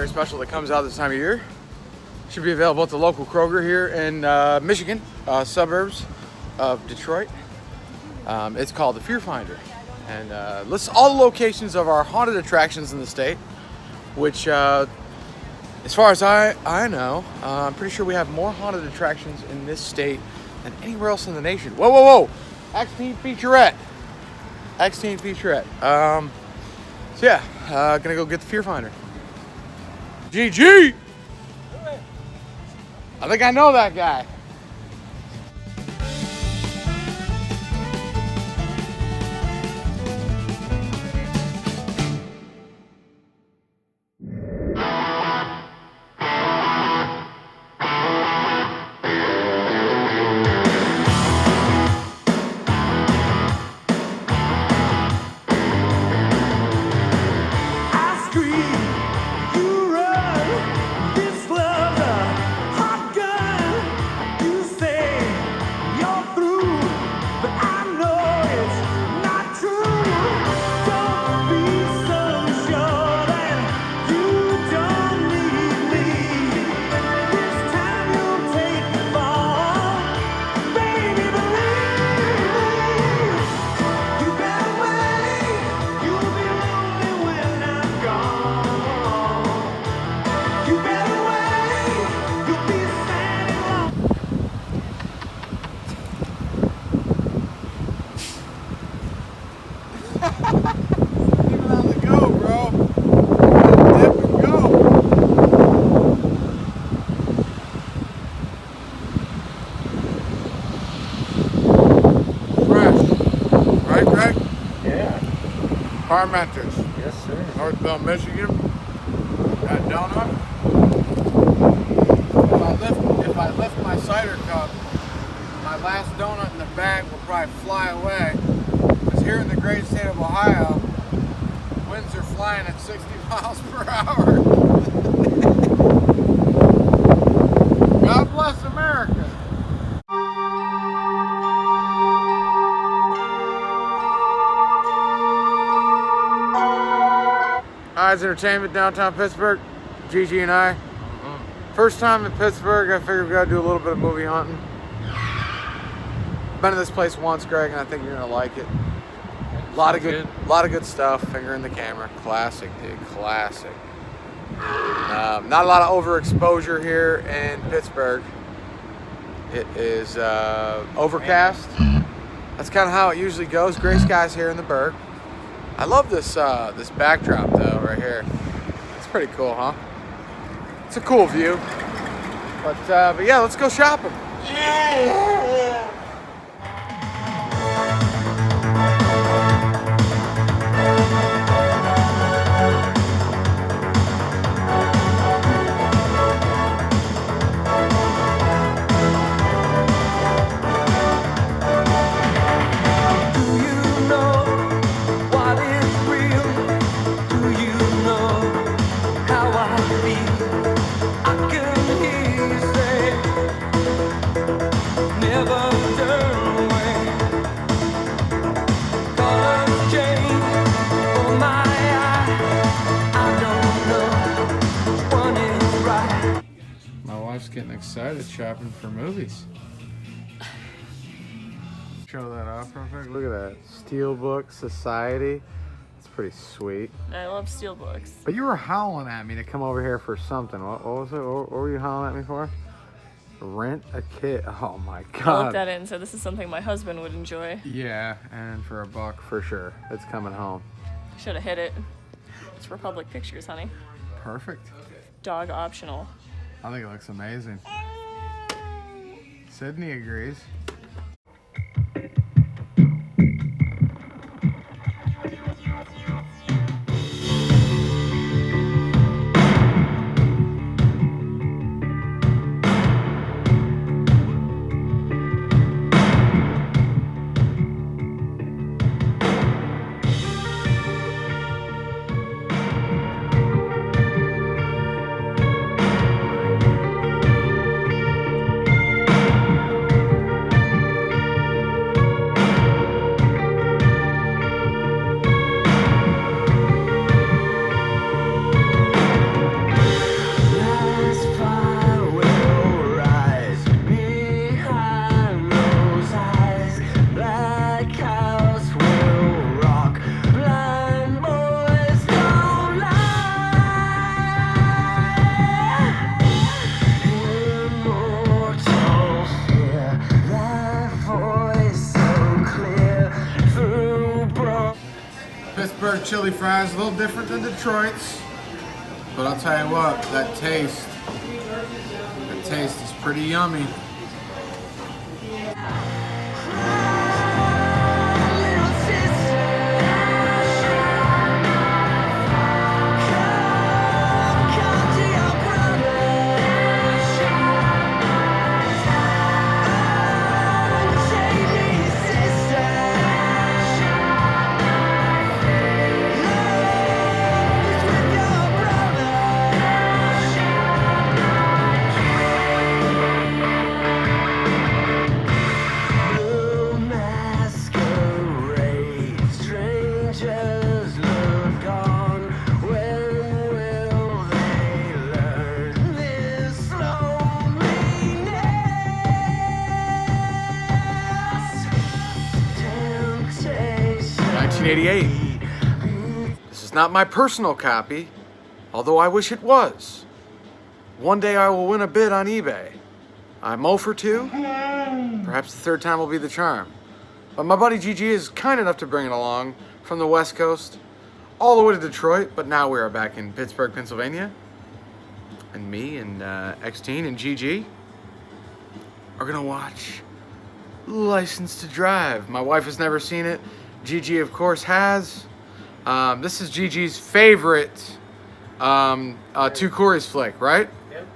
very special that comes out this time of year. Should be available at the local Kroger here in Michigan, suburbs of Detroit. It's called the Fear Finder, and lists all the locations of our haunted attractions in the state, which, as far as I know, I'm pretty sure we have more haunted attractions in this state than anywhere else in the nation. Whoa, whoa, whoa! X-Teen Featurette. X-Teen Featurette. So yeah, gonna go get the Fear Finder. GG! I think I know that guy. Parmenters. Yes, sir. Northville, Michigan. Got donut. If I lift my cider cup, my last donut in the bag will probably fly away. Because here in the great state of Ohio, winds are flying at 60 miles per hour. God bless America. Eyes Entertainment, downtown Pittsburgh. Gigi and I. First time in Pittsburgh, I figured we gotta do a little bit of movie hunting. Been to this place once, Greg, and I think you're gonna like it. A lot of good stuff. Finger in the camera, classic, dude, classic. Not a lot of overexposure here in Pittsburgh. It is overcast. That's kind of how it usually goes. Gray skies here in the Burgh. I love this this backdrop though, right here. It's pretty cool, huh? It's a cool view. But yeah, let's go shopping. Getting excited shopping for movies. Show that off real quick. Look at that. Steelbook Society. It's pretty sweet. I love steelbooks. But you were howling at me to come over here for something. What was it? What were you howling at me for? Rent a Kit. Oh my God. I looked at it and said this is something my husband would enjoy. Yeah, and for $1 for sure. It's coming home. Should have hit it. It's Republic Pictures, honey. Perfect. Dog optional. I think it looks amazing. Sydney agrees. chili fries, a little different than Detroit's. But I'll tell you what, that taste is pretty yummy. This is not my personal copy, although I wish it was. One day I will win a bid on eBay. I'm 0 for 2. Perhaps the third time will be the charm. But my buddy GG is kind enough to bring it along from the West Coast, all the way to Detroit, but now we are back in Pittsburgh, Pennsylvania. And me and X-Teen and GG are gonna watch License to Drive. My wife has never seen it. GG, of course, has. This is GG's favorite Two Corey's flick, right? Yep.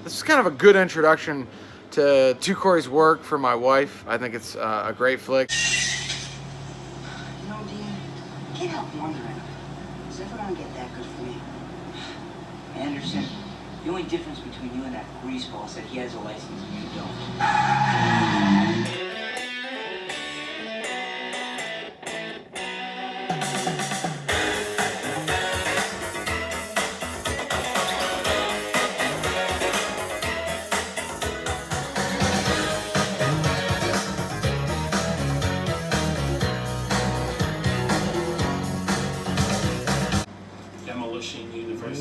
This is kind of a good introduction to Two Corey's work for my wife. I think it's a great flick. You know, Dean, I can't help wondering, is it ever gonna get that good for me? Anderson, the only difference between you and that greaseball is that he has a license and you don't.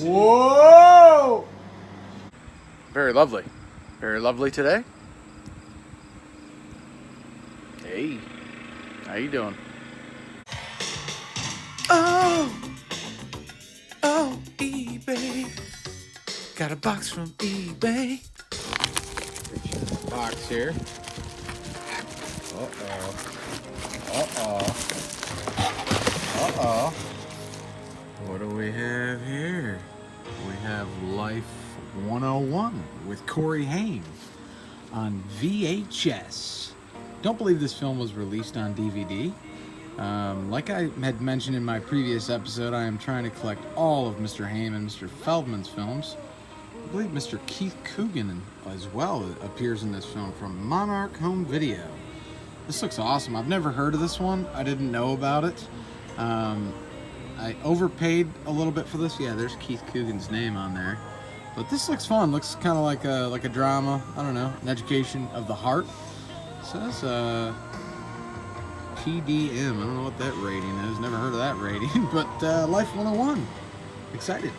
Whoa! Very lovely. Very lovely today. Hey, how you doing? Oh, eBay. Got a box from eBay. Reach in the box here. What do we have here? We have Life 101 with Corey Haim on VHS. Don't believe this film was released on DVD. Like I had mentioned in my previous episode, I am trying to collect all of Mr. Haim and Mr. Feldman's films. I believe Mr. Keith Coogan as well appears in this film from Monarch Home Video. This looks awesome. I've never heard of this one. I didn't know about it. I overpaid a little bit for this. Yeah, there's Keith Coogan's name on there. But this looks fun. Looks kind of like a drama. I don't know, an education of the heart. It says PDM. I don't know what that rating is. Never heard of that rating. But Life 101. Excited.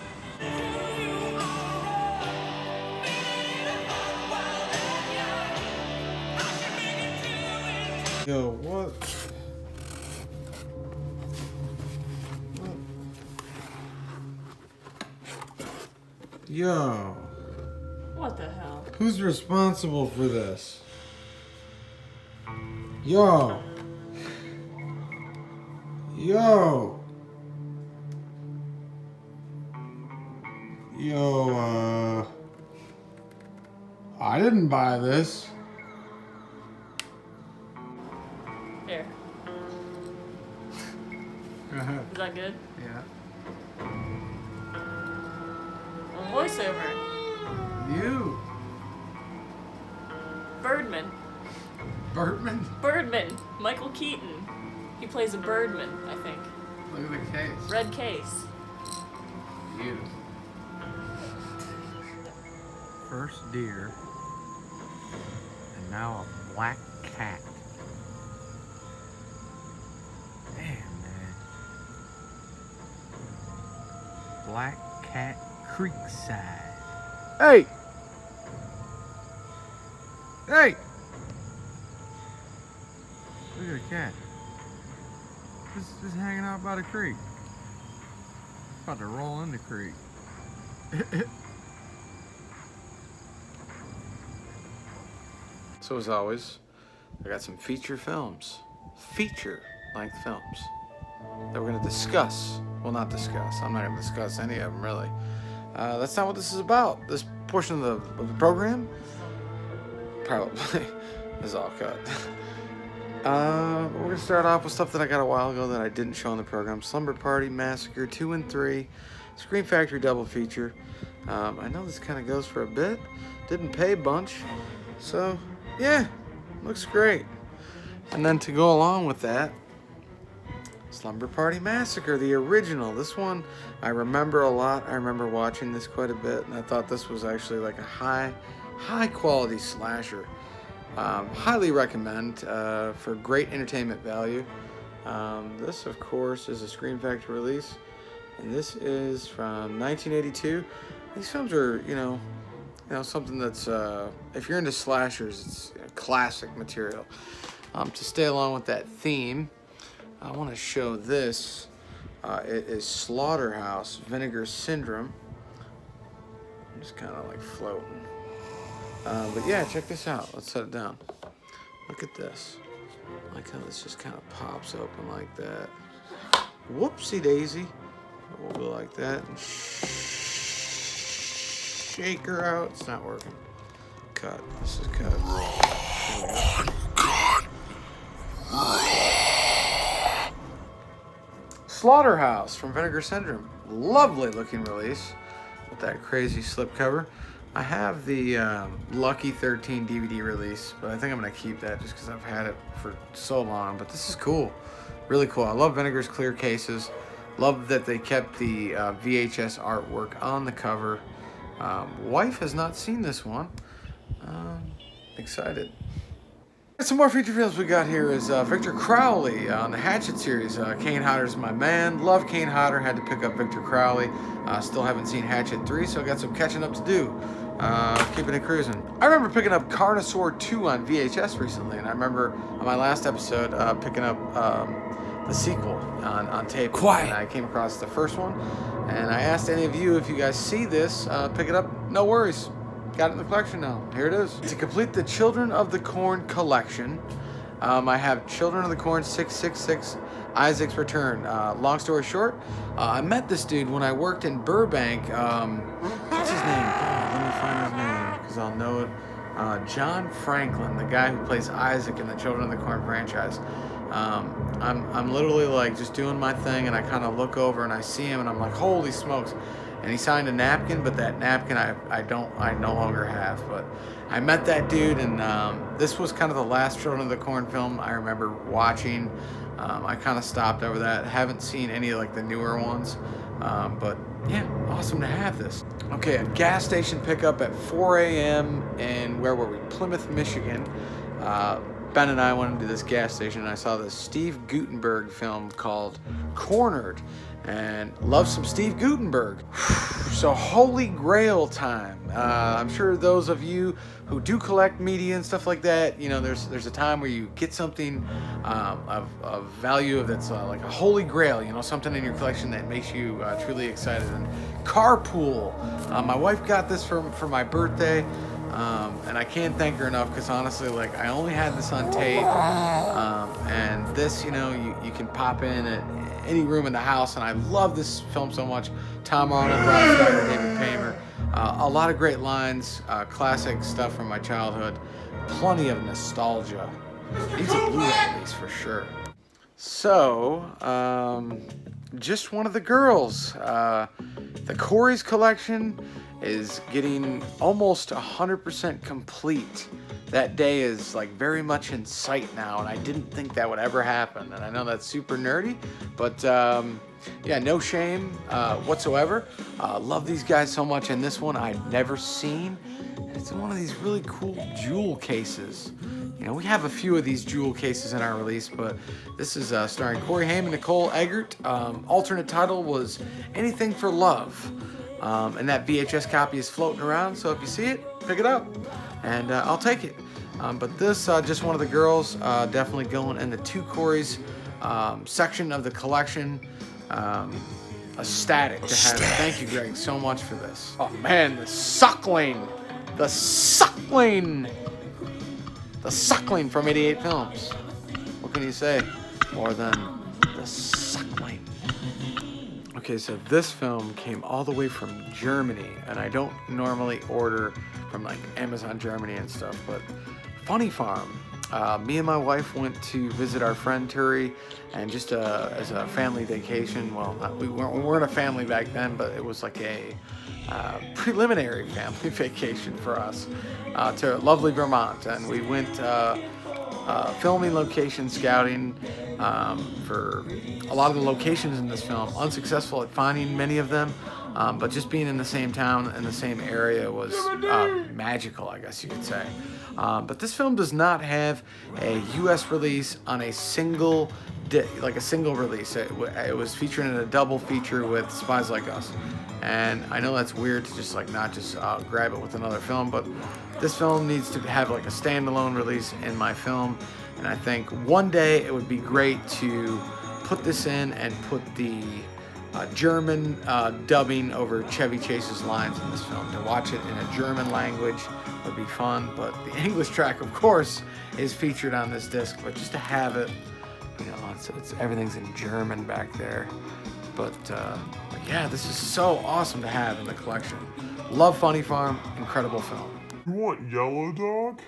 Yo, what? Yo. What the hell? Who's responsible for this? Yo. Yo. Yo, I didn't buy this. Here. Go ahead. Is that good? Yeah. A voiceover. You. Birdman. Birdman? Birdman. Michael Keaton. He plays a Birdman, I think. Look at the case. Red case. You. First deer. And now a black cat. Damn, man. Black Cat Creekside. Hey! Hey! Look at the cat. Just hanging out by the creek. About to roll in the creek. So as always, I got some feature length films that we're gonna discuss. Well, not discuss. I'm not gonna discuss any of them really. That's not what this is about. This portion of the program probably is all cut. We're gonna start off with stuff that I got a while ago that I didn't show on the program. Slumber Party Massacre 2 and 3, Scream Factory double feature. I know this kind of goes for a bit. Didn't pay a bunch, so yeah, looks great. And then to go along with that, Slumber Party Massacre, the original. This one I remember a lot. I remember watching this quite a bit, and I thought this was actually like a high quality slasher. Highly recommend for great entertainment value. This, of course, is a Scream Factory release, and this is from 1982. These films are, you know, something that's if you're into slashers, it's classic material. To stay along with that theme, I want to show this. It is Slaughterhouse Vinegar Syndrome. I'm just kind of like floating. But yeah, check this out. Let's set it down. Look at this. I like how this just kind of pops open like that. Whoopsie daisy. We'll go like that and shake her out. It's not working. Cut. This is cut. Slaughterhouse from Vinegar Syndrome. Lovely looking release with that crazy slipcover. I have the Lucky 13 DVD release, but I think I'm going to keep that just because I've had it for so long. But this is cool. Really cool. I love Vinegar's clear cases. Love that they kept the VHS artwork on the cover. Wife has not seen this one. Excited. Some more feature films we got here is Victor Crowley on the Hatchet series. Kane Hodder's my man. Love Kane Hodder. Had to pick up Victor Crowley. Still haven't seen Hatchet 3, so I got some catching up to do. Keeping it cruising. I remember picking up Carnosaur 2 on VHS recently, and I remember on my last episode picking up the sequel on tape. Quiet. And I came across the first one, and I asked any of you if you guys see this, pick it up. No worries. Got it in the collection now. Here it is. To complete the Children of the Corn collection, I have Children of the Corn 666, Isaac's Return. Long story short, I met this dude when I worked in Burbank. What's his name? God, let me find his name because I'll know it. John Franklin, the guy who plays Isaac in the Children of the Corn franchise. I'm literally like just doing my thing, and I kind of look over and I see him, and I'm like, holy smokes. And he signed a napkin, but that napkin I no longer have. But I met that dude, and this was kind of the last Children of the Corn film I remember watching. I kind of stopped over that. Haven't seen any of like the newer ones, but yeah, awesome to have this. Okay, a gas station pickup at 4 a.m. in, where were we? Plymouth, Michigan. Ben and I went into this gas station, and I saw this Steve Guttenberg film called Cornered, and love some Steve Guttenberg. So Holy Grail time. I'm sure those of you who do collect media and stuff like that, you know, there's a time where you get something of value that's like a Holy Grail, you know, something in your collection that makes you truly excited. And Carpool. My wife got this for my birthday. And I can't thank her enough, because honestly, like, I only had this on tape, and this, you know, you can pop in at any room in the house, and I love this film so much. Tom Arnold, Rob Schneider, David Paymer, a lot of great lines, classic stuff from my childhood, plenty of nostalgia. Needs a Blu-ray release for sure. So, just one of the girls. The Corey's collection is getting almost 100% complete. That day is like very much in sight now, and I didn't think that would ever happen. And I know that's super nerdy, but yeah, no shame whatsoever. Love these guys so much, and this one I'd never seen. And it's in one of these really cool jewel cases. You know, we have a few of these jewel cases in our release, but this is starring Corey Haim and Nicole Eggert. Alternate title was Anything for Love. And that VHS copy is floating around, so if you see it, pick it up, and I'll take it. But this, just one of the girls, definitely going in the two Coreys section of the collection. Ecstatic to have it. Thank you, Greg, so much for this. Oh man, the Suckling from 88 Films. What can you say more than the Suckling? Okay, so this film came all the way from Germany, and I don't normally order from like Amazon Germany and stuff, but Funny Farm. Me and my wife went to visit our friend Turi, and just as a family vacation. Well, we weren't a family back then, but it was like a preliminary family vacation for us to lovely Vermont, and we went filming, location scouting for a lot of the locations in this film. Unsuccessful at finding many of them, but just being in the same town and the same area was magical, I guess you could say. But this film does not have a U.S. release on a single release. It was featured in a double feature with Spies Like Us. And I know that's weird to just not just grab it with another film, but this film needs to have like a standalone release in my film. And I think one day it would be great to put this in and put the German dubbing over Chevy Chase's lines in this film. To watch it in a German language would be fun, but the English track, of course, is featured on this disc. But just to have it, it's everything's in German back there. But yeah, this is so awesome to have in the collection. Love Funny Farm, incredible film. You want Yellow Dog?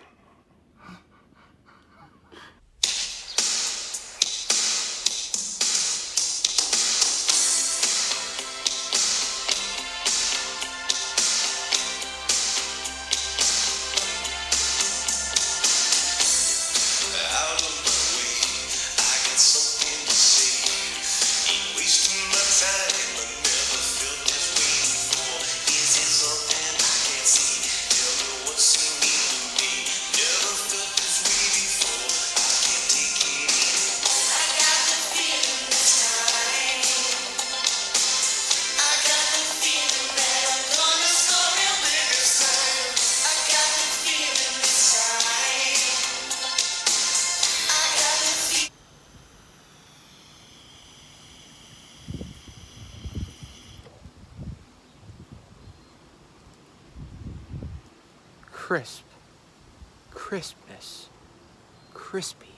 Crisp, crispness, crispy.